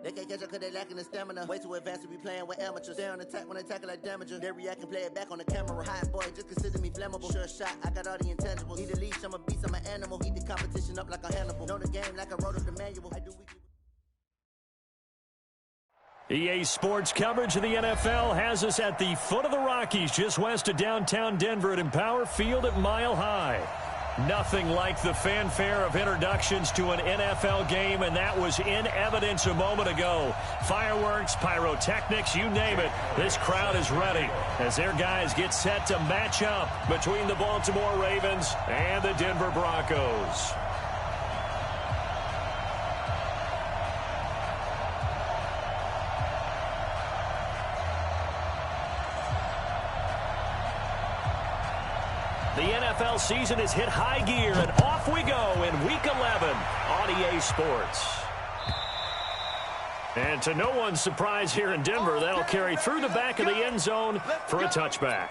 They can't catch up cause they lacking the stamina. Way too advanced to be playing with amateurs. They on attack when they tackle like damager. They react and play it back on the camera. Hot boy, just consider me flammable. Sure shot, I got all the intangibles. Need a leash, I'm a beast, I'm an animal. Eat the competition up like a Hannibal. Know the game like I wrote up the manual. I do weekly. EA Sports coverage of the NFL has us at the foot of the Rockies, just west of downtown Denver at Empower Field at Mile High. Nothing like the fanfare of introductions to an NFL game, and that was in evidence a moment ago. Fireworks, pyrotechnics, you name it. This crowd is ready as their guys get set to match up between the Baltimore Ravens and the Denver Broncos. The NFL season has hit high gear, and off we go in Week 11 on EA Sports. And to no one's surprise here in Denver, that'll carry through the back of the end zone for a touchback.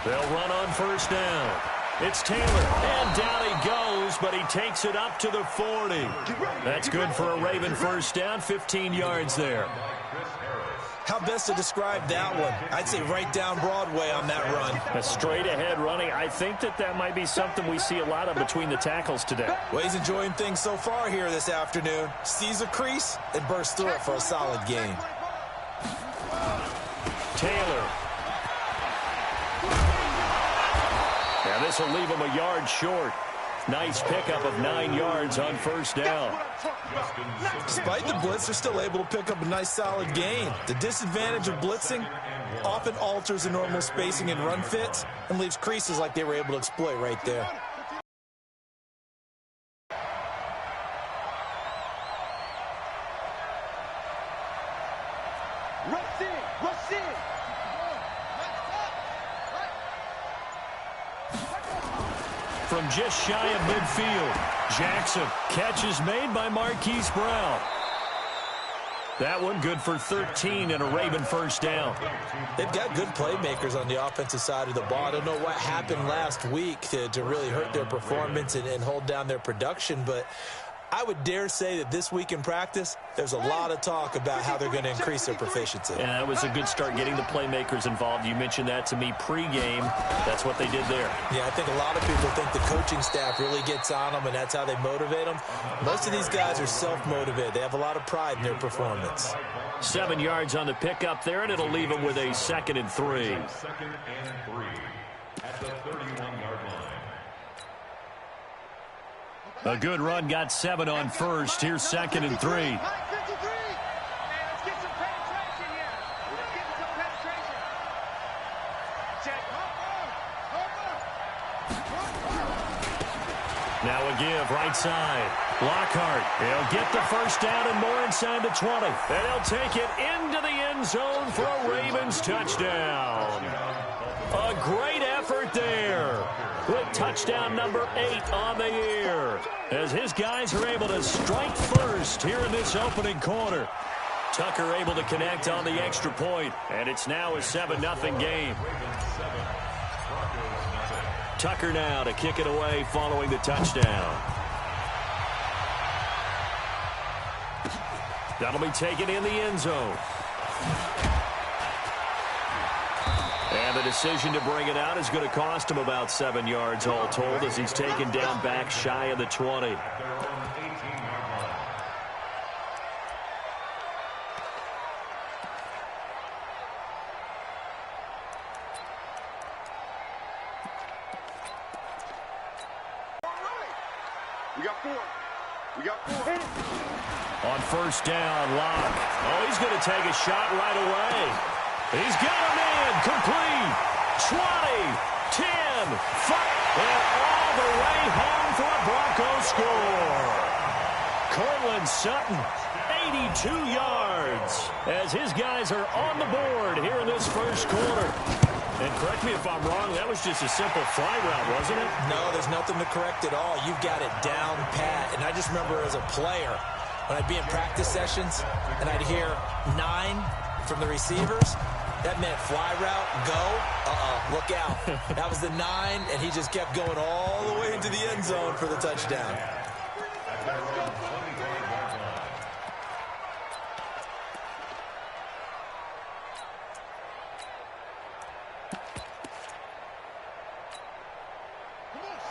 They'll run on first down. It's Taylor, and down he goes, but he takes it up to the 40. That's good for a Raven first down, 15 yards there. How best to describe that one? I'd say right down Broadway on that run. A straight-ahead running. I think that might be something we see a lot of between the tackles today. Well, he's enjoying things so far here this afternoon. Sees a crease and bursts through it for a solid gain. Taylor. Yeah, this will leave him a yard short. Nice pickup of 9 yards on first down. Despite the blitz, they're still able to pick up a nice solid gain. The disadvantage of blitzing often alters the normal spacing and run fits and leaves creases like they were able to exploit right there. From just shy of midfield, Jackson. Catch is made by Marquise Brown. That one good for 13 and a Raven first down. They've got good playmakers on the offensive side of the ball. I don't know what happened last week to really hurt their performance and hold down their production, but I would dare say that this week in practice, there's a lot of talk about how they're going to increase their proficiency. And that was a good start getting the playmakers involved. You mentioned that to me pregame. That's what they did there. Yeah, I think a lot of people think the coaching staff really gets on them, and that's how they motivate them. Most of these guys are self-motivated. They have a lot of pride in their performance. 7 yards on the pickup there, and it'll leave them with a 2nd and 3. Second and 3 at the 31-yard line. A good run got 7 on first. Here's 2nd and 3. Now a give right side. Lockhart. He'll get the first down and more inside the 20. And he'll take it into the end zone for a Ravens touchdown. A great effort there. With touchdown number 8 on the year. As his guys are able to strike first here in this opening quarter. Tucker able to connect on the extra point. And it's now a 7-0 game. Tucker now to kick it away following the touchdown. That'll be taken in the end zone. And the decision to bring it out is going to cost him about 7 yards all told as he's taken down back shy of the 20. On first down, Locke. Oh, he's going to take a shot right away. He's got him in. Complete. 20, 10, 5, and all the way home for a Broncos score. Courtland Sutton, 82 yards, as his guys are on the board here in this first quarter. And correct me if I'm wrong, that was just a simple fly route, wasn't it? No, there's nothing to correct at all. You've got it down pat. And I just remember as a player, when I'd be in practice sessions and I'd hear 9 from the receivers, that meant fly route, go, look out. That was the 9, and he just kept going all the way into the end zone for the touchdown.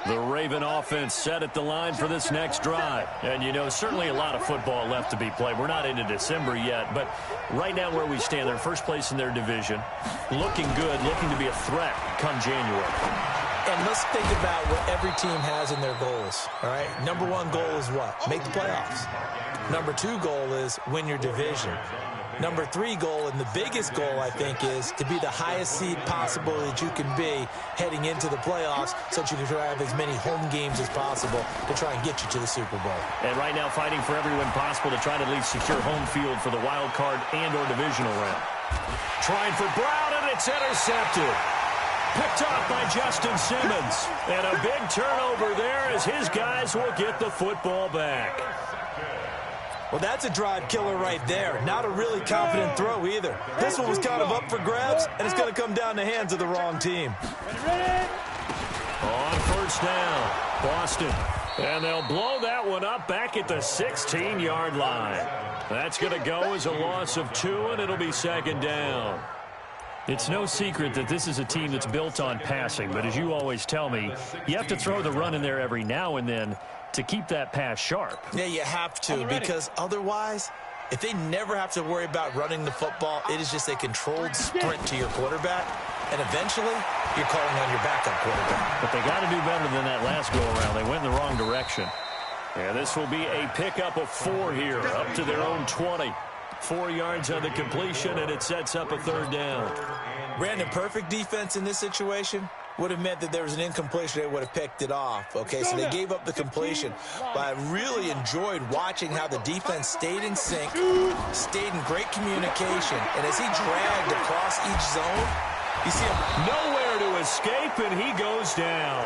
The Raven offense set at the line for this next drive. And, you know, certainly a lot of football left to be played. We're not into December yet, but right now where we stand, they're first place in their division, looking good, looking to be a threat come January. And let's think about what every team has in their goals, all right? Number 1 goal is what? Make the playoffs. Number 2 goal is win your division. Number 3 goal, and the biggest goal, I think, is to be the highest seed possible that you can be heading into the playoffs so that you can have as many home games as possible to try and get you to the Super Bowl. And right now fighting for every win possible to try to at least secure home field for the wild card and or divisional round. Trying for Brown, and it's intercepted. Picked off by Justin Simmons. And a big turnover there as his guys will get the football back. Well, that's a drive killer right there. Not a really confident throw either. This one was kind of up for grabs, and it's going to come down the hands of the wrong team. On first down, Boston. And they'll blow that one up back at the 16-yard line. That's going to go as a loss of 2, and it'll be second down. It's no secret that this is a team that's built on passing, but as you always tell me, you have to throw the run in there every now and then to keep that pass sharp. Yeah, you have to, because otherwise, if they never have to worry about running the football, it is just a controlled sprint to your quarterback, and eventually, you're calling on your backup quarterback. But they got to do better than that last go-around. They went in the wrong direction. And this will be a pickup of 4 here, up to their own 20. 4 yards on the completion, and it sets up a third down. Brandon, perfect defense in this situation would have meant that there was an incompletion. They would have picked it off. Okay, so they gave up the completion. But I really enjoyed watching how the defense stayed in sync, stayed in great communication. And as he dragged across each zone, you see him nowhere to escape, and he goes down.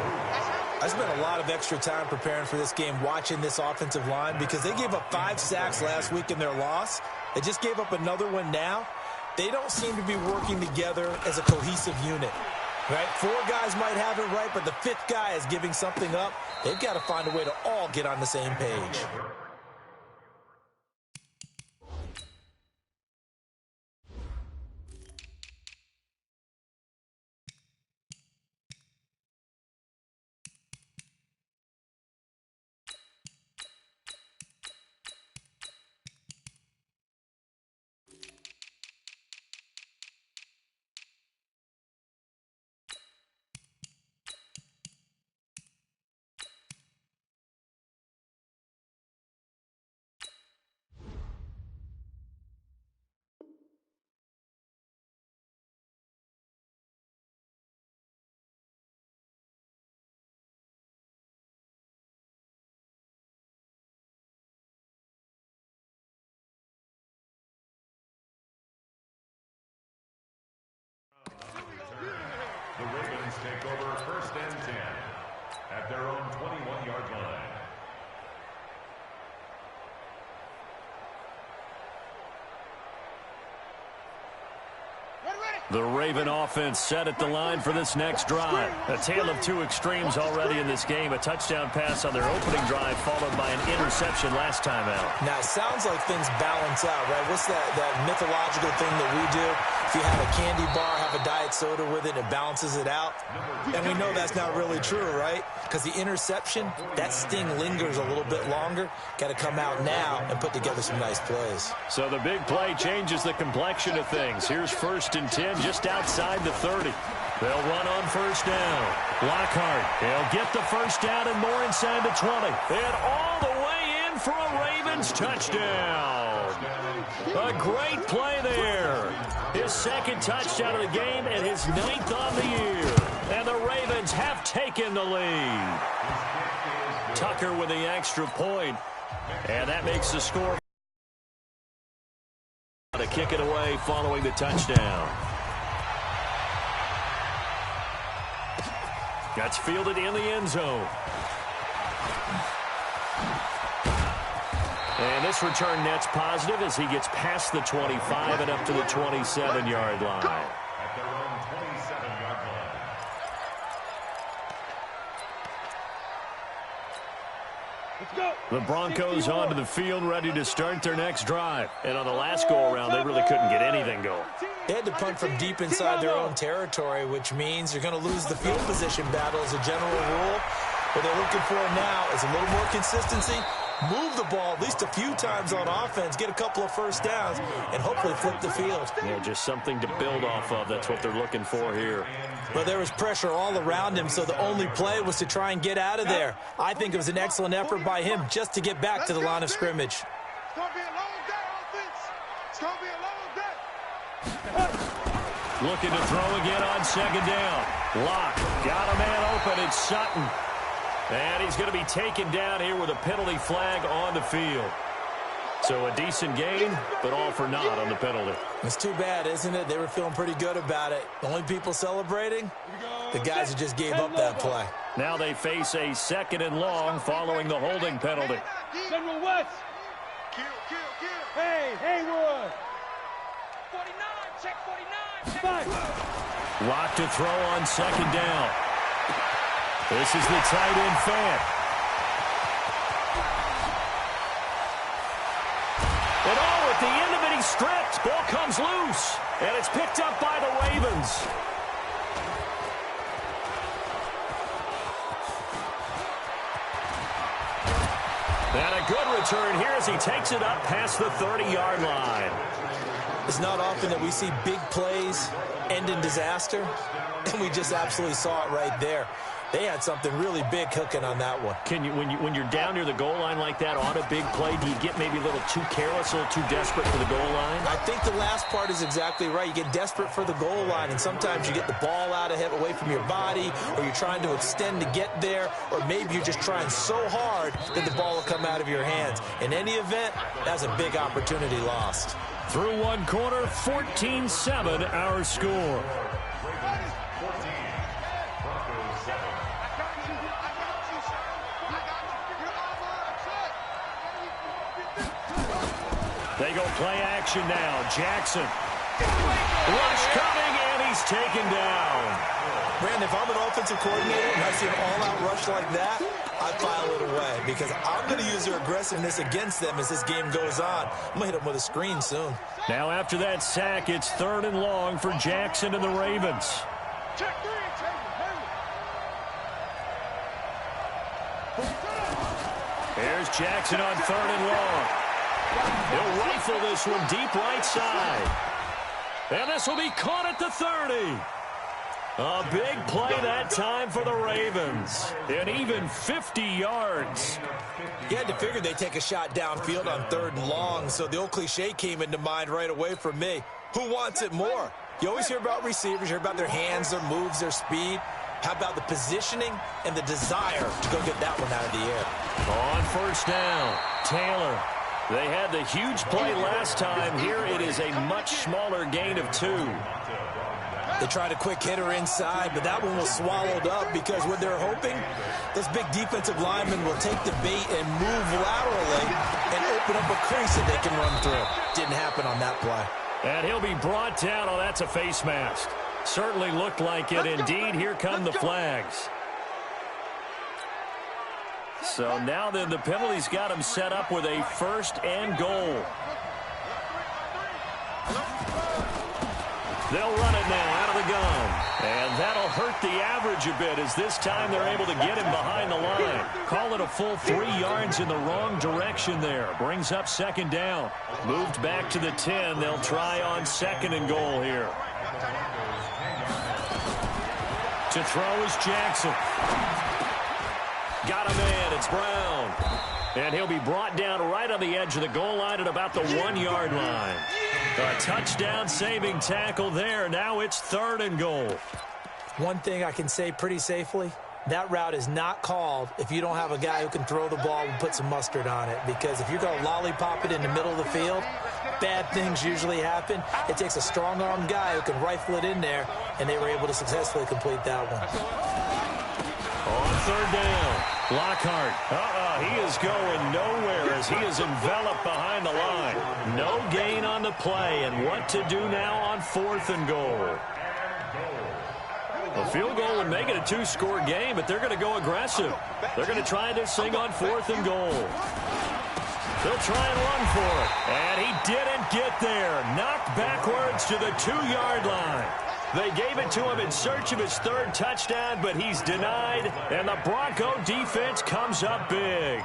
I spent a lot of extra time preparing for this game, watching this offensive line, because they gave up 5 sacks last week in their loss. They just gave up another one now. They don't seem to be working together as a cohesive unit. Right? 4 guys might have it right, but the 5th guy is giving something up. They've got to find a way to all get on the same page. The Ravens take over first and 10 at their own 21-yard line. The Raven offense set at the line for this next drive. A tale of 2 extremes already in this game. A touchdown pass on their opening drive followed by an interception last time out. Now, it sounds like things balance out, right? What's that mythological thing that we do? If you have a candy bar, have a diet soda with it, it balances it out. And we know that's not really true, right? Because the interception, that sting lingers a little bit longer. Got to come out now and put together some nice plays. So the big play changes the complexion of things. Here's first and 10 just outside the 30. They'll run on first down. Lockhart, he'll get the first down and more inside the 20. And all the way in for a Ravens touchdown. A great play there. His second touchdown of the game and his 9th on the year. And the Ravens have taken the lead. Tucker with the extra point. And that makes the score. To kick it away following the touchdown. That's fielded in the end zone. And this return net's positive as he gets past the 25 and up to the 27-yard line. At their own 27-yard line. Let's go. The Broncos onto the field ready to start their next drive. And on the last go-around, they really couldn't get anything going. They had to punt from deep inside their own territory, which means you're going to lose the field position battle as a general rule. What they're looking for now is a little more consistency, move the ball at least a few times on offense, get a couple of first downs, and hopefully flip the field. Yeah, just something to build off of. That's what they're looking for here. But there was pressure all around him, so the only play was to try and get out of there. I think it was an excellent effort by him just to get back to the line of scrimmage. It's going to be a long day, offense. It's going to be a long day. Looking to throw again on second down. Locke got a man open. It's Sutton. And he's going to be taken down here with a penalty flag on the field. So a decent gain, but all for naught on the penalty. It's too bad, isn't it? They were feeling pretty good about it. The only people celebrating, the guys who just gave up that play. Now they face a 2nd and long following the holding penalty. General West. Kill. Hey, Haywood. 49, check 49. Back. Locke to throw on second down. This is the tight end Fant. And at the end of it, he's stripped. Ball comes loose. And it's picked up by the Ravens. And a good return here as he takes it up past the 30-yard line. It's not often that we see big plays end in disaster, and we just absolutely saw it right there. They had something really big cooking on that one. Can you, when you're down near the goal line like that on a big play, do you get maybe a little too careless, a little too desperate for the goal line? I think the last part is exactly right. You get desperate for the goal line, and sometimes you get the ball out ahead, away from your body, or you're trying to extend to get there, or maybe you're just trying so hard that the ball will come out of your hands. In any event, that's a big opportunity lost. Through one quarter, 14-7 our score. They go play action now. Jackson. Rush coming, and he's taken down. Brandon, if I'm an offensive coordinator and I see an all-out rush like that, I file it away because I'm going to use their aggressiveness against them as this game goes on. I'm going to hit them with a screen soon. Now after that sack, it's 3rd and long for Jackson and the Ravens. Check 3. Here's Jackson on 3rd and long. He'll rifle this one deep right side. And this will be caught at the 30. A big play that time for the Ravens. And even 50 yards. You had to figure they'd take a shot downfield on 3rd and long, so the old cliche came into mind right away for me. Who wants it more? You always hear about receivers, you hear about their hands, their moves, their speed. How about the positioning and the desire to go get that one out of the air? On 1st down, Taylor. They had the huge play last time. Here it is a much smaller gain of 2. They tried a quick hitter inside, but that one was swallowed up because what they're hoping, those big defensive linemen will take the bait and move laterally and open up a crease that they can run through. Didn't happen on that play. And he'll be brought down. Oh, that's a face mask. Certainly looked like it. Indeed, here come the flags. So now then the penalty's got him set up with a 1st and goal. They'll run it now out of the gun. And that'll hurt the average a bit as this time they're able to get him behind the line. Call it a full 3 yards in the wrong direction there. Brings up 2nd down. Moved back to the 10. They'll try on 2nd and goal here. To throw is Jackson. Got a man. It's Brown. And he'll be brought down right on the edge of the goal line at about the 1-yard line. A touchdown-saving tackle there. Now it's 3rd and goal. One thing I can say pretty safely, that route is not called if you don't have a guy who can throw the ball and put some mustard on it. Because if you're going to lollipop it in the middle of the field, bad things usually happen. It takes a strong-armed guy who can rifle it in there, and they were able to successfully complete that one. On third down, Lockhart. He is going nowhere as he is enveloped behind the line. No gain on the play, and what to do now on 4th and goal. A field goal would make it a 2-score game, but they're going to go aggressive. They're going to try this thing on 4th and goal. They'll try and run for it. And he didn't get there. Knocked backwards to the 2-yard line. They gave it to him in search of his 3rd touchdown, but he's denied, and the Bronco defense comes up big.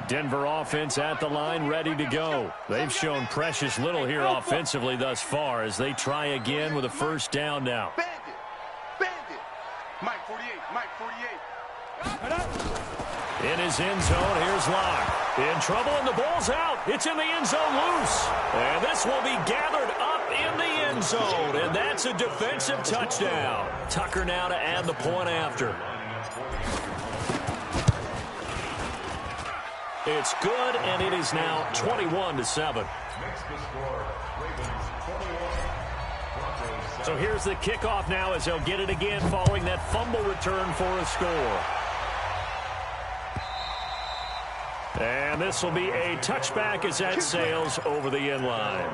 Denver offense at the line, ready to go. They've shown precious little here offensively thus far as they try again with a 1st down now. Bandit. Mike 48, Mike 48. In his end zone, here's Locke. In trouble, and the ball's out. It's in the end zone loose. And this will be gathered up in the end zone, and that's a defensive touchdown. Tucker now to add the point after. It's good, and it is now 21-7. So here's the kickoff now as they'll get it again following that fumble return for a score. And this will be a touchback as that sails over the end line.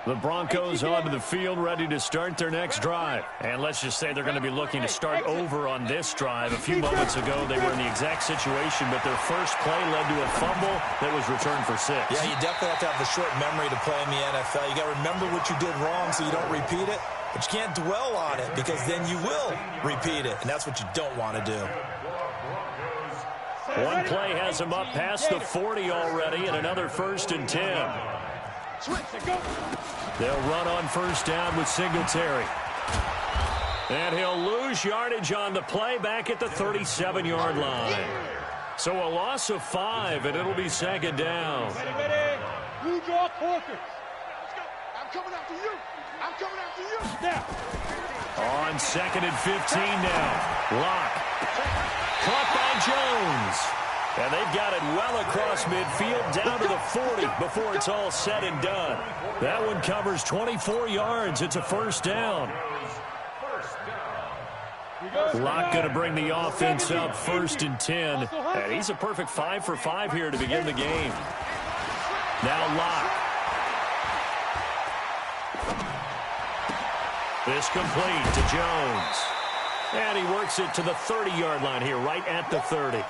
The Broncos onto the field, ready to start their next drive. And let's just say they're going to be looking to start over on this drive. A few moments ago, they were in the exact situation, but their first play led to a fumble that was returned for 6. Yeah, you definitely have to have the short memory to play in the NFL. You got to remember what you did wrong so you don't repeat it. But you can't dwell on it because then you will repeat it, and that's what you don't want to do. One play has him up past the 40 already, and another 1st and 10. They'll run on 1st down with Singletary. And he'll lose yardage on the play back at the 37-yard line. So a loss of 5, and it'll be 2nd down. Ready. You draw quarters. Let's go. I'm coming after you. I'm coming after you. Now. On 2nd and 15 now. Locke. Caught by Jones. And they've got it well across midfield down to the 40 before it's all said and done. That one covers 24 yards. It's a 1st down. Locke going to bring the offense up 1st and 10. And he's a perfect 5 for 5 here to begin the game. Now Locke. This complete to Jones. And he works it to the 30-yard line here, right at the 30.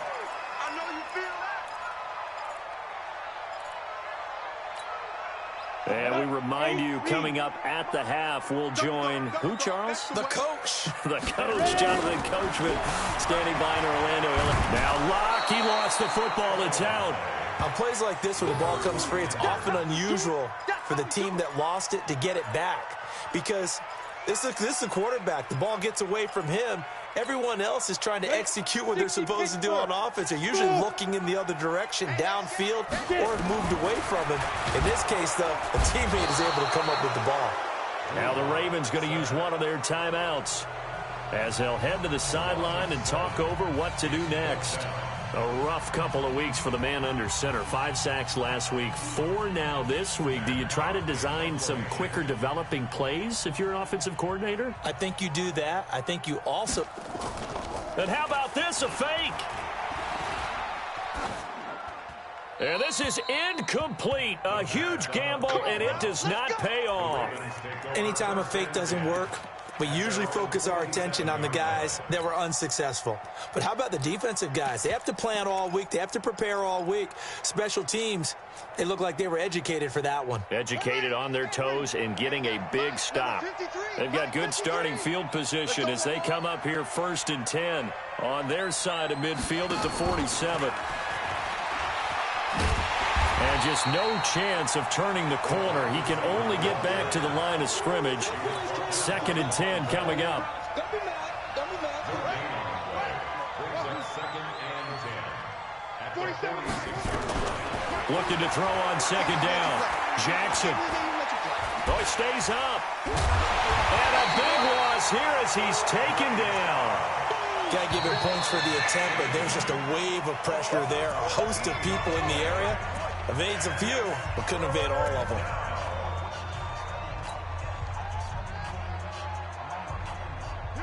And we remind you, coming up at the half, we'll join who, Charles? The coach. The coach, Jonathan Coachman, standing by in Orlando. Now Locke, he lost the football. It's out. On plays like this where the ball comes free, it's often unusual for the team that lost it to get it back. Because this is the quarterback. The ball gets away from him. Everyone else is trying to execute what they're supposed to do on offense. They're usually looking in the other direction, downfield, or have moved away from him. In this case, though, a teammate is able to come up with the ball. Now the Ravens going to use one of their timeouts as they'll head to the sideline and talk over what to do next. A rough couple of weeks for the man under center. 5 sacks last week, 4 now this week. Do you try to design some quicker developing plays if you're an offensive coordinator? I think you do that. I think you also... And how about this, a fake? And this is incomplete. A huge gamble, and it does not pay off. Anytime a fake doesn't work, we usually focus our attention on the guys that were unsuccessful. But how about the defensive guys? They have to plan all week. They have to prepare all week. Special teams, they look like they were educated for that one. Educated on their toes and getting a big stop. They've got good starting field position as they come up here 1st and 10 on their side of midfield at the 47. And just no chance of turning the corner. He can only get back to the line of scrimmage. 2nd and 10 coming up. Don't be mad. Don't be mad. 2nd and 10. At 47. Looking to throw on second down. Jackson. Oh, he stays up. And a big loss here as he's taken down. Got to give him points for the attempt, but there's just a wave of pressure there. A host of people in the area. Evades a few, but couldn't evade all of them.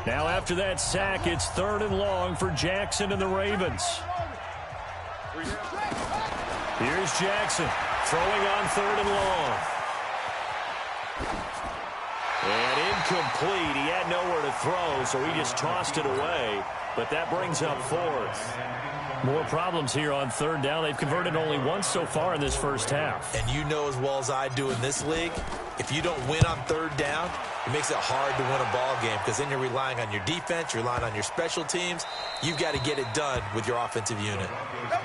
Now after that sack, it's 3rd and long for Jackson and the Ravens. Here's Jackson throwing on 3rd and long. And incomplete. He had nowhere to throw, so he just tossed it away. But that brings up 4th. More problems here on 3rd down. They've converted only once so far in this first half. And you know as well as I do in this league, if you don't win on 3rd down, it makes it hard to win a ball game because then you're relying on your defense, you're relying on your special teams. You've got to get it done with your offensive unit.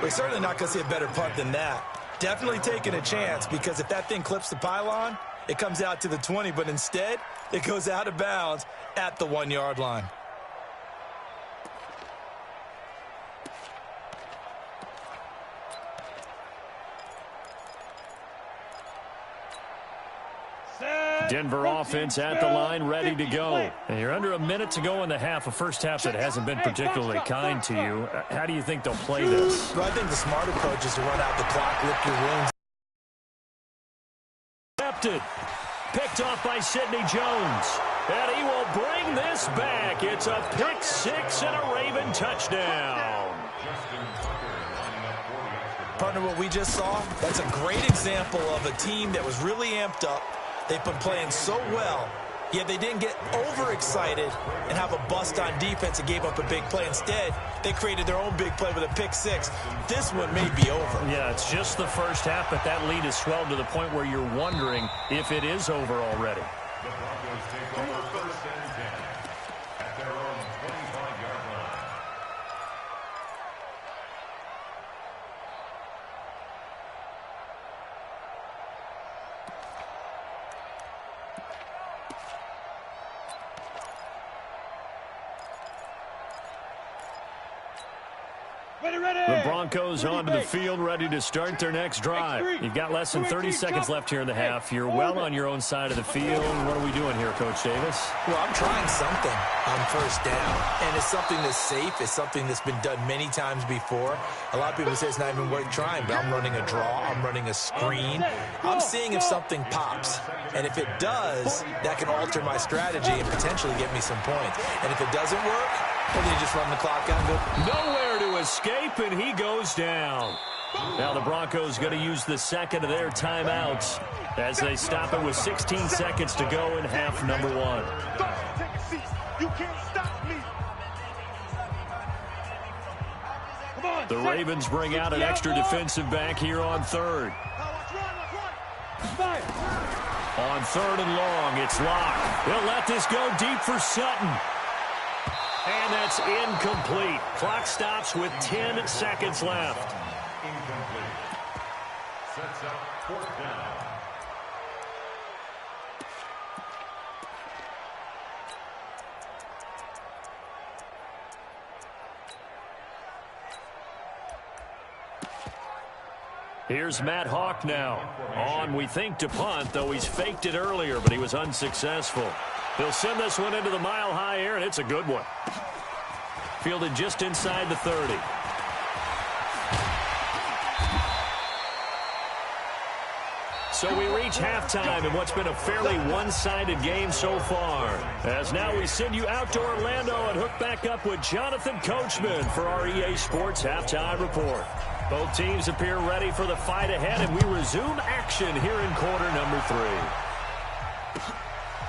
We're certainly not going to see a better punt than that. Definitely taking a chance because if that thing clips the pylon, it comes out to the 20, but instead it goes out of bounds at the 1-yard line. Denver offense at the line, ready to go. And you're under a minute to go in the half, a first half that hasn't been particularly kind to you. How do you think they'll play this? Well, I think the smart approach is to run out the clock, lick your wounds. Accepted. Picked off by Sidney Jones. And he will bring this back. It's a pick 6 and a Raven touchdown. Partner, what we just saw, that's a great example of a team that was really amped up. They've been playing so well, yet they didn't get overexcited and have a bust on defense and gave up a big play. Instead, they created their own big play with a pick 6. This one may be over. Yeah, it's just the first half, but that lead has swelled to the point where you're wondering if it is over already. The Broncos take over 1st and 10 at their own 25-yard line. The Broncos onto the field, ready to start their next drive. You've got less than 30 seconds left here in the half. You're well on your own side of the field. What are we doing here, Coach Davis? Well, I'm trying something on 1st down, and it's something that's safe. It's something that's been done many times before. A lot of people say it's not even worth trying, but I'm running a draw. I'm running a screen. I'm seeing if something pops, and if it does, that can alter my strategy and potentially get me some points. And if it doesn't work, well, then you just run the clock out and go. Nowhere to escape, and he goes down. Now the Broncos going to use the second of their timeouts as they stop it with 16 seconds to go in half number 1. Take a seat. You can't stop me. Come on, The Ravens bring out an extra defensive back here on 3rd. On 3rd and long, it's Locke. He'll let this go deep for Sutton. And that's incomplete. Clock stops with 10 seconds left. Incomplete. Sets up 4th down. Here's Matt Hawk now. On, we think, to punt, though he's faked it earlier, but he was unsuccessful. He'll send this one into the mile-high air, and it's a good one. Fielded just inside the 30. So we reach halftime in what's been a fairly one-sided game so far. As now we send you out to Orlando and hook back up with Jonathan Coachman for our EA Sports Halftime Report. Both teams appear ready for the fight ahead, and we resume action here in quarter number 3.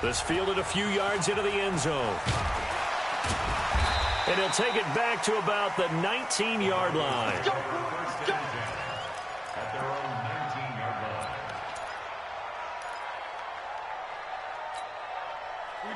This fielded a few yards into the end zone. And he'll take it back to about the 19-yard line. At their own 19-yard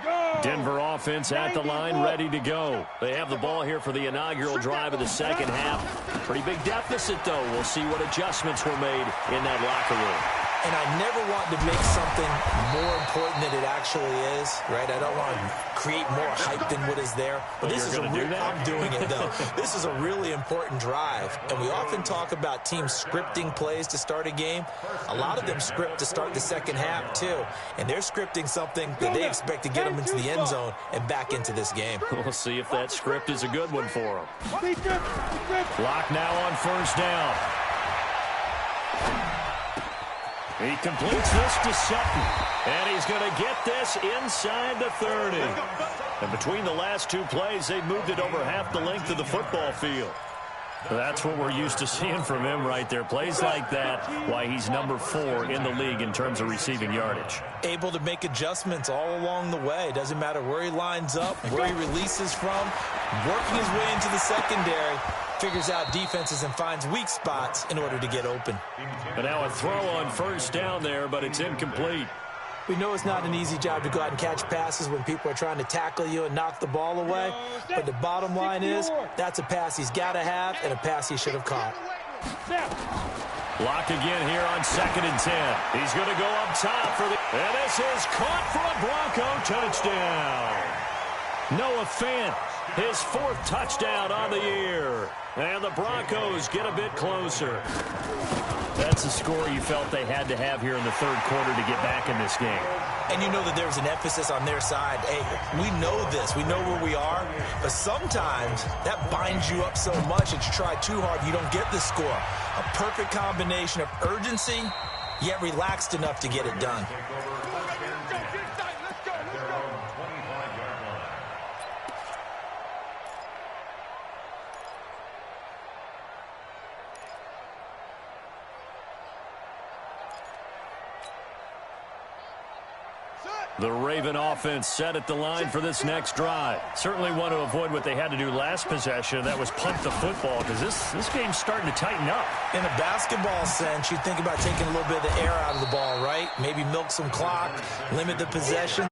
line. Denver offense at the line, ready to go. They have the ball here for the inaugural drive of the second half. Pretty big deficit, though. We'll see what adjustments were made in that locker room. And I never want to make something more important than it actually is, right? I don't want to create more hype than what is there. But this is I'm doing it, though. This is a really important drive. And we often talk about teams scripting plays to start a game. A lot of them script to start the second half, too. And they're scripting something that they expect to get them into the end zone and back into this game. We'll see if that script is a good one for them. Clock now on first down. He completes this to Sutton, and he's going to get this inside the 30. And between the last two plays, they've moved it over half the length of the football field. That's what we're used to seeing from him right there. Plays like that, why he's number 4 in the league in terms of receiving yardage. Able to make adjustments all along the way. Doesn't matter where he lines up, where he releases from, working his way into the secondary. Figures out defenses and finds weak spots in order to get open. And now a throw on first down there, but it's incomplete. We know it's not an easy job to go out and catch passes when people are trying to tackle you and knock the ball away. But the bottom line is, that's a pass he's got to have and a pass he should have caught. Block again here on 2nd and 10. He's going to go up top for the... And this is caught for a Bronco touchdown. Noah Fant, his 4th touchdown on the year. And the Broncos get a bit closer. That's a score you felt they had to have here in the 3rd quarter to get back in this game. And you know that there's an emphasis on their side. Hey, we know this. We know where we are. But sometimes that binds you up so much that you try too hard, you don't get the score. A perfect combination of urgency, yet relaxed enough to get it done. The Raven offense set at the line for this next drive. Certainly want to avoid what they had to do last possession. That was punt the football, because this game's starting to tighten up. In a basketball sense, you think about taking a little bit of the air out of the ball, right? Maybe milk some clock, limit the possession.